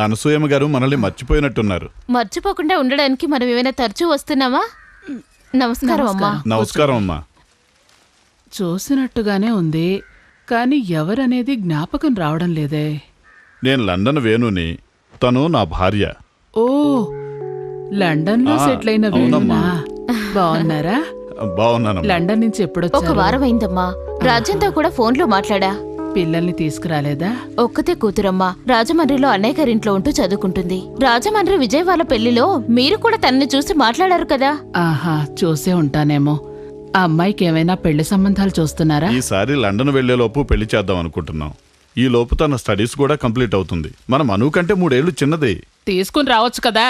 అనసూయమ్మ గారు మనల్ని మర్చిపోయినట్టున్నారు. మర్చిపోకుండా ఉండడానికి మనం ఏమైనా తరచూ వస్తున్నామా? నమస్కారం అమ్మా. నమస్కారం అమ్మా. చూసినట్టుగానే ఉంది, కానీ ఎవరనేది జ్ఞాపకం రావడం లేదే. నేను లండన్ వేణుని, తను నా భార్య. ఓ, లండన్ లో సెటిల్ అయిన వేణునా? బాగున్నారా? బాగున్నాను. లండన్ నుంచి ఎప్పుడొచ్చారు? 1 వారం అయిందమ్మా. రాజ్యంతో కూడా ఫోన్లో మాట్లాడా. పిల్లల్ని తీసుకురాలేదా? ఒక్కతే కూతురమ్మా. రాజమండ్రిలో అన్నయ్య గారింట్లో ఉంటూ చదువుకుంటుంది. రాజమండ్రి విజయ్ వాళ్ళ పెళ్లిలో మీరు కూడా తనని చూసి మాట్లాడారు కదా. ఆహా, చూసే ఉంటానేమో. ఆ అమ్మాయికి ఏమైనా పెళ్లి సంబంధాలు చూస్తున్నారా? ఈసారి లండన్ వెళ్లేలోపు పెళ్లి చేద్దాం అనుకుంటున్నాం. ఈ లోపు తన స్టడీస్ కూడా కంప్లీట్ అవుతుంది. మన మనువు కంటే 3 ఏళ్లు చిన్నది. తీసుకుని రావచ్చు కదా.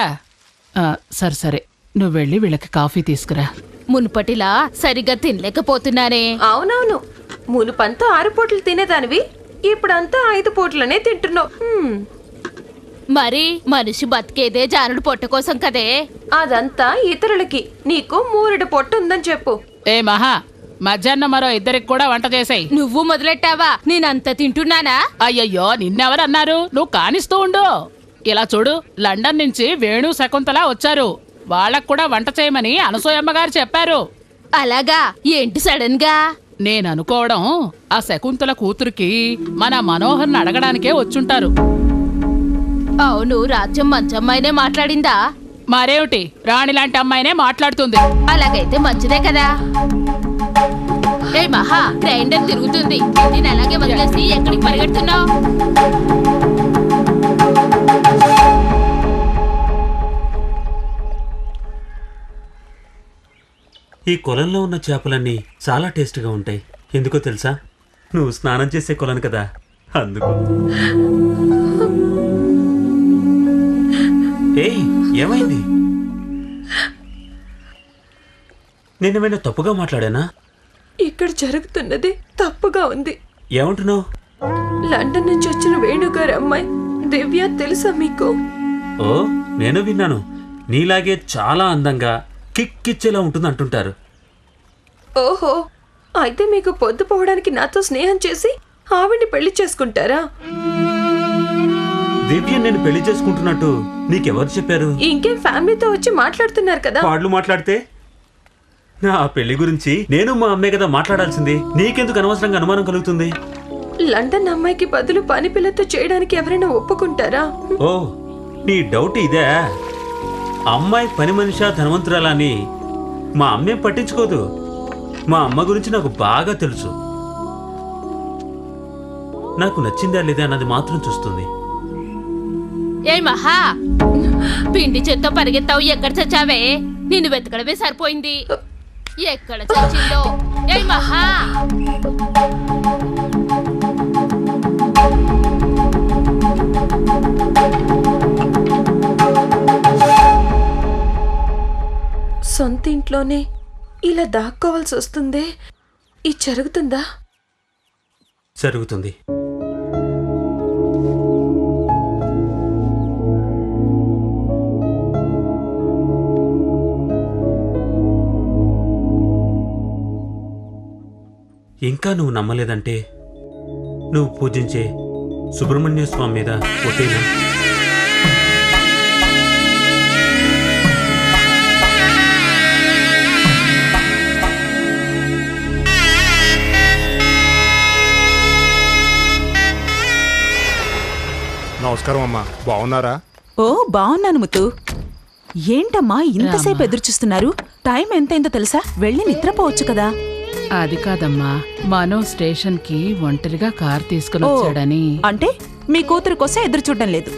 సరే సరే, నువ్వు వెళ్ళి వీళ్ళకి కాఫీ తీసుకురా. మునుపటిలా సరిగ్గా తినలేకపోతున్నానే. అవునవును, మునుపంతా 6 పూటలు తినేదానివి, ఇప్పుడంతా 5 పూటలనే తింటున్నావు. మరి మనిషి బతికేదే జానుడు పొట్ట కోసం కదే. అదంతా ఇతరులకి, నీకు 3 పొట్ట ఉందని చెప్పు. ఏ మహా, మధ్యాహ్నం మరో 2కి కూడా వంట చేసాయి. నువ్వు మొదలెట్టావా? నేనంత తింటున్నానా? అయ్యయ్యో, నిన్నెవరన్నారు? నువ్వు కానిస్తూ ఉండు. ఇలా చూడు, లండన్ నుంచి వేణు శకుంతల వచ్చారు. వాళ్ళకు కూడా వంట చేయమని అనసూయమ్మ గారు చెప్పారు. అలాగా? ఏంటి సడన్ గా? నేను అనుకోవడం, ఆ శకుంతల కూతురికి మన మనోహర్ని అడగడానికే వచ్చుంటారు. అవును, రాజ్యం మంచి అమ్మాయినే మాట్లాడిందా? మరేమిటి, రాణి లాంటి అమ్మాయినే మాట్లాడుతుంది. అలాగైతే మంచిదే కదా. ఏ మహా, గ్రైండర్ తిరుగుతుంది. నేను అలాగే వదిలేసి ఎక్కడికి పరిగెడుతున్నావు? ఈ కొలంలో ఉన్న చేపలన్నీ చాలా టేస్ట్గా ఉంటాయి. ఎందుకో తెలుసా? నువ్వు స్నానం చేసే కొలను కదా, అందుకు. ఏయ్, ఏమైంది? నేనేమైనా తప్పుగా మాట్లాడానా? ఇక్కడ జరుగుతున్నది తప్పుగా ఉంది. ఏమంటున్నావు? లండన్ నుంచి వచ్చిన వేణుగారి అమ్మాయి దివ్య తెలుసా మీకు? ఓ, నేను విన్నాను. నీలాగే చాలా అందంగా కిక్కిచ్చేలా ఉంటుంది అంటుంటారు. ఓహో, అయితే మీకు పొద్దుపోవడానికి నాతో స్నేహం చేసి ఆవిడ్ని పెళ్లి చేసుకుంటారా? దివ్య నేను పెళ్లి చేసుకుంటున్నట్టు నీకెవరు చెప్పారు? ఇంకేం, ఫ్యామిలీతో వచ్చి మాట్లాడుతున్నారు కదా. వాళ్ళు మాట్లాడితే నా పెళ్లి గురించి నేను మా అమ్మే కదా మాట్లాడాల్సింది. నీకెందుకు అనవసరంగా అనుమానం కలుగుతుంది? లండన్ అమ్మాయికి బదులు పని పిల్లతో చేయడానికి ఎవరైనా ఒప్పుకుంటారా? ఓ, నీ డౌట్ ఇదే. అమ్మాయి పని మనిషా ధనవంతురాలా అని మా అమ్మేం పట్టించుకోదు. మా అమ్మ గురించి నాకు బాగా తెలుసు. నాకు నచ్చిందా లేదా అన్నది మాత్రం చూస్తుంది. ఏ మహా, పిండి చేత్తో పరిగెత్తావు, ఎక్కడ చచ్చావే? నిన్ను వెతకడమే సరిపోయింది. ఎక్కడ చచ్చిందో? ఏ మహా, సొంత ఇంట్లోనే ఇలా దాక్కోవాల్సి వస్తుందే. ఇది జరుగుతుందా? జరుగుతుంది. ఇంకా నువ్వు నమ్మలేదంటే నువ్వు పూజించే సుబ్రహ్మణ్య స్వామి మీద ఒట్టేనా? నమస్కారం అమ్మా, బాగున్నారా? ఓ, బాగున్నాను ముత్తు. ఏంటమ్మా ఇంతసేపు ఎదురుచూస్తున్నారు? టైం ఎంతైందో తెలుసా? వెళ్ళి నిద్రపోవచ్చు కదా. అది కాదమ్మా, మనో స్టేషన్ కి ఒంటరిగా కార్ తీసుకుని వచ్చాడని. అంటే మీ కూతురు కోసం ఎదురు చూడడం లేదు.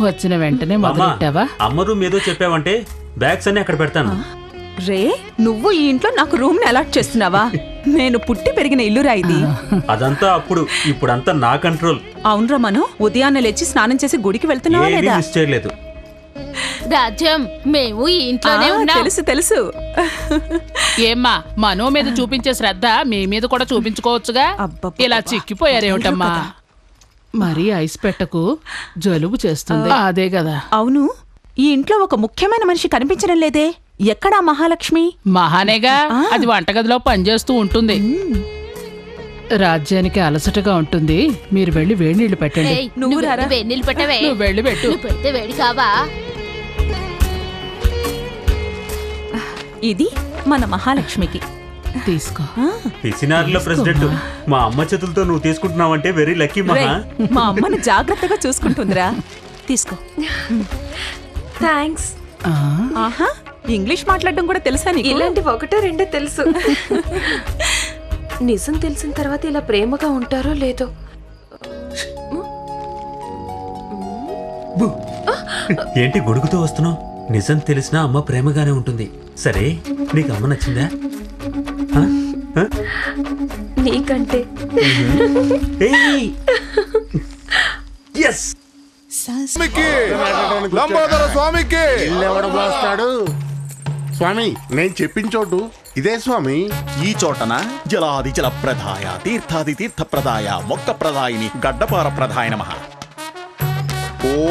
వచ్చిన వెంటనే మొదలెట్టావా? అమ్మ రూమ్ ఏదో చెప్పావంటే బ్యాగ్స్ అన్ని అక్కడ పెడతాను. రే, నువ్వు ఈ ఇంట్లో నాకు రూమ్ ని అలాట్ చేస్తున్నావా? నేను పుట్టి పెరిగిన ఇల్లురా ఇది. అదంతా అప్పుడు, ఇప్పుడంతా నా కంట్రోల్. అవునరా, మనం ఉదయాన్నే లేచి స్నానం చేసి గుడికి వెళ్తున్నావా లేదా? మిస్ చేయలేదు. రాజ్యం, మేము ఈ ఇంట్లోనే ఉన్నాం. తెలుసు తెలుసు. ఏమ్మా, మనో మీద చూపించే శ్రద్ధ మీ మీద కూడా చూపించుకోవచ్చుగా. ఇలా చిక్కిపోయారేమిటమ్మా? మరీ ఐస్ పెట్టకు, జలుబు చేస్తుంది. అదే కదా. అవును, ఈ ఇంట్లో ఒక ముఖ్యమైన మనిషి కనిపించడం లేదే. ఎక్కడా మహాలక్ష్మి? మహానేగా, అది వంటగదిలో పనిచేస్తూ ఉంటుంది. రాజ్యానికి అలసటగా ఉంటుంది, మీరు వెళ్ళి వేడి నీళ్లు పెట్టండి. ఏయ్, నువ్వు రారా. వేడి నీళ్ళు పెట్టవే. నువ్వు వెళ్ళి పెట్టు. నువ్వు పెడితే వేడి కావా? ఇది మన మహాలక్ష్మికి. తీసుకో. పిసినార్ల ప్రెసిడెంట్ మా అమ్మ చేతులతో నువ్వు తీసుకుంటున్నావంటే వెరీ లక్కీ మహా. రేయ్, మా అమ్మను జాగ్రత్తగా చూసుకుంటుందిరా. తీసుకో. థ్యాంక్స్. ఆ, ఆహా, ఇంగ్లీష్ మాట్లాడడం కూడా తెలుసా నీకు? ఇలాంటివి ఒకటో రెండో తెలుసు. నిజం తెలిసిన తర్వాత ఇలా ప్రేమగా ఉంటారో లేదో. ఏంటి గొడుగుతూ వస్తున్నావు? నిజం తెలిసినా అమ్మ ప్రేమగానే ఉంటుంది. సరే, నీకు అమ్మ నచ్చిందా? ఆ? ఆ? నీకంటే ఏయ్! Yes! స్వామికి లంబోదర స్వామికి ఎవడు పోస్తాడు? స్వామి, నేను చెప్పిన చోటు ఇదే స్వామి. ఈ చోటన జలాది జలప్రదాయ తీర్థాది తీర్థప్రదాయ మొక్క ప్రదాయిని గడ్డపార ప్రదాయ నమః. ఓ